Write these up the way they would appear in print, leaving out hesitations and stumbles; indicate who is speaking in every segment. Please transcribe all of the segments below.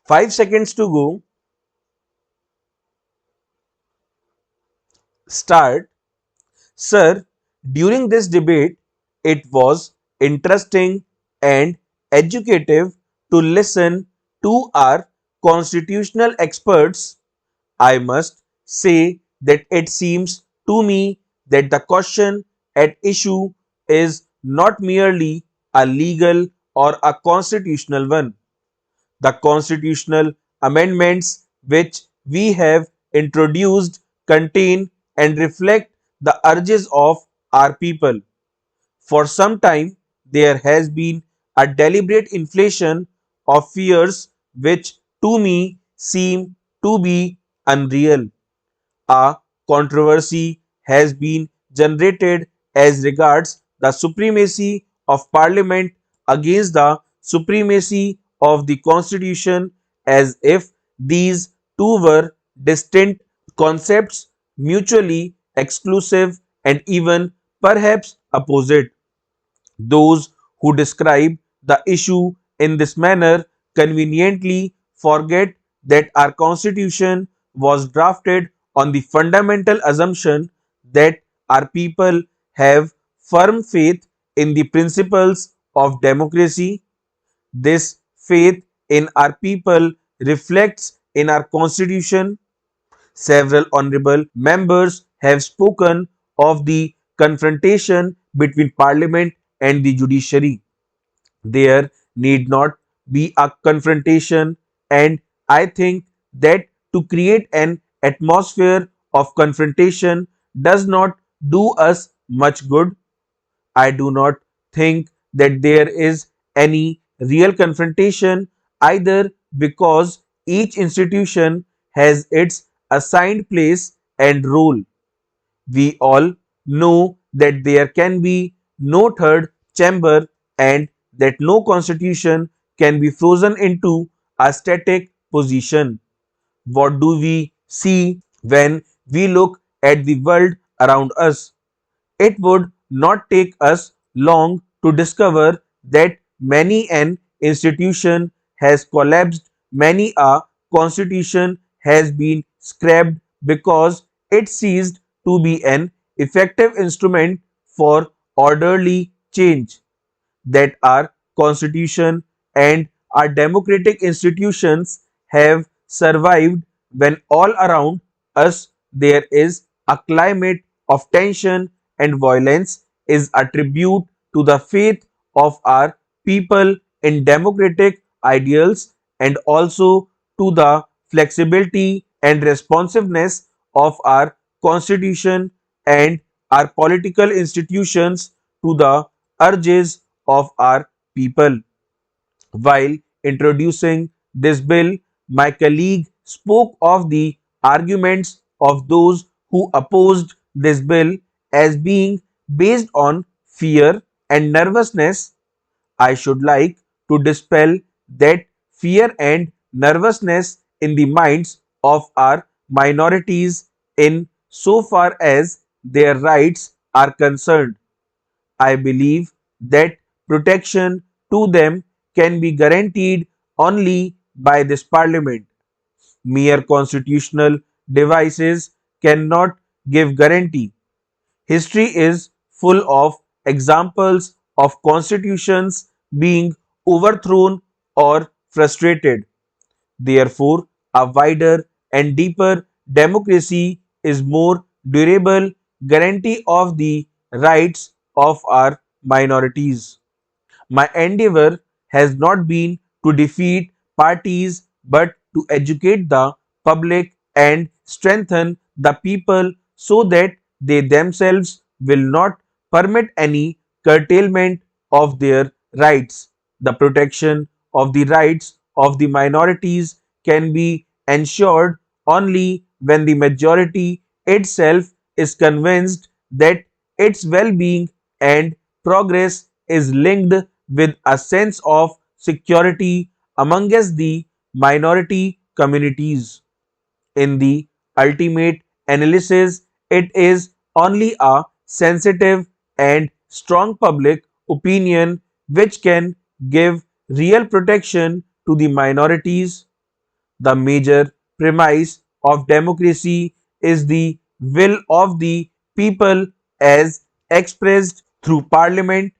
Speaker 1: 5 seconds to go. Start. Sir, during this debate, it was interesting and educative to listen to our constitutional experts. I must say that it seems to me that the question at issue is not merely a legal or a constitutional one. The constitutional amendments which we have introduced contain and reflect the urges of our people. For some time, there has been a deliberate inflation of fears which to me seem to be unreal. A controversy has been generated as regards the supremacy of Parliament against the supremacy of the Constitution, as if these two were distinct concepts, mutually exclusive, and even perhaps opposite. Those who describe the issue in this manner conveniently forget that our Constitution was drafted on the fundamental assumption that our people have firm faith in the principles of democracy. This faith in our people reflects in our Constitution. Several honorable members have spoken of the confrontation between Parliament and the judiciary. There need not be a confrontation, and I think that to create an atmosphere of confrontation does not do us much good. I do not think that there is any real confrontation, either, because each institution has its assigned place and role. We all know that there can be no third chamber and that no constitution can be frozen into a static position. What do we see when we look at the world around us? It would not take us long to discover that many an institution has collapsed, many a constitution has been scrapped because it ceased to be an effective instrument for orderly change. That our constitution and our democratic institutions have survived when all around us there is a climate of tension and violence is a tribute to the faith of our people in democratic ideals and also to the flexibility and responsiveness of our constitution and our political institutions to the urges of our people. While introducing this bill, my colleague spoke of the arguments of those who opposed this bill as being based on fear and nervousness. I should like to dispel that fear and nervousness in the minds of our minorities in so far as their rights are concerned. I believe that protection to them can be guaranteed only by this parliament. Mere constitutional devices cannot give guarantee. History is full of examples of constitutions being overthrown or frustrated. Therefore, a wider and deeper democracy is more durable guarantee of the rights of our minorities. My endeavor has not been to defeat parties but to educate the public and strengthen the people so that they themselves will not permit any curtailment of their rights. The protection of the rights of the minorities can be ensured only when the majority itself is convinced that its well being and progress is linked with a sense of security amongst the minority communities. In the ultimate analysis, it is only a sensitive and strong public opinion which can give real protection to the minorities. The major premise of democracy is the will of the people as expressed through parliament,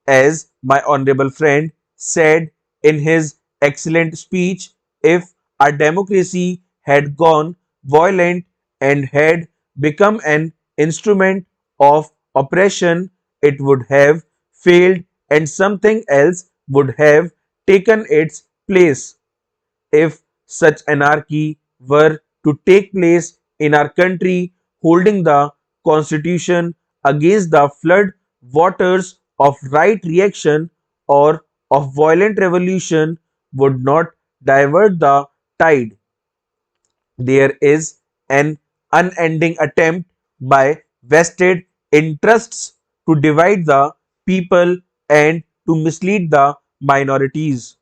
Speaker 1: as my honorable friend said in his excellent speech. If our democracy had gone violent and had become an instrument of oppression, it would have failed and something else would have taken its place. If such anarchy were to take place in our country, holding the constitution against the flood waters of right reaction or of violent revolution would not divert the tide. There is an unending attempt by vested interests to divide the people and to mislead the minorities.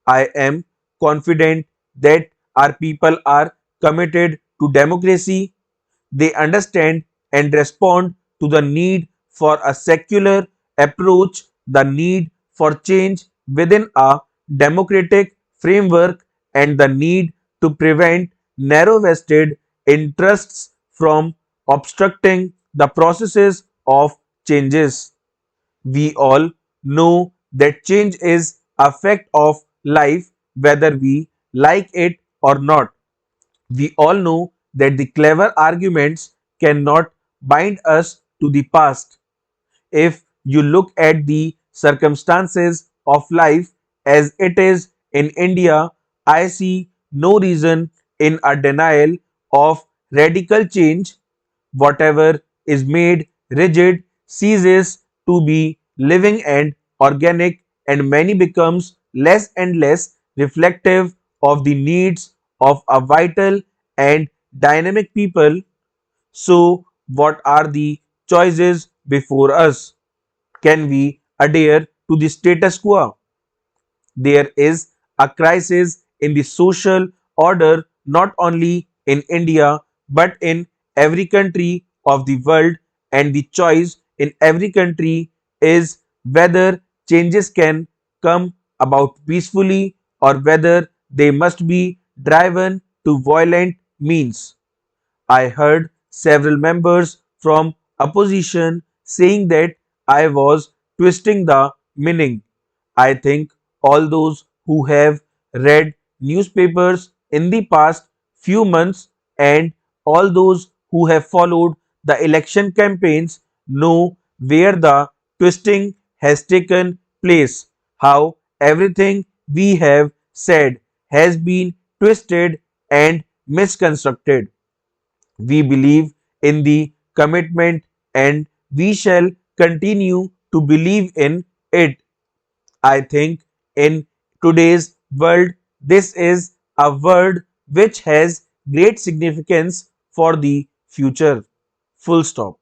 Speaker 1: I am confident that our people are committed to democracy. They understand and respond to the need for a secular approach, the need for change within a democratic framework, and the need to prevent narrow vested interests from obstructing the processes of changes. We all know that change is a fact of life, whether we like it or not. We all know that the clever arguments cannot bind us to the past. If you look at the circumstances of life as it is in India, I see no reason in a denial of radical change. Whatever is made rigid ceases to be living and organic, and many becomes less and less reflective of the needs of a vital and dynamic people. So, what are the choices before us? Can we adhere to the status quo? There is a crisis in the social order not only in India but in every country of the world, and the choice in every country is whether changes can come about peacefully or whether they must be driven to violent means. I heard several members from opposition saying that I was twisting the meaning. I think all those who have read newspapers in the past few months and all those who have followed the election campaigns know where the twisting has taken place, how everything we have said has been twisted and misconstructed. We believe in the commitment and we shall continue to believe in it. I think in today's world, this is a word which has great significance for the future. Full stop.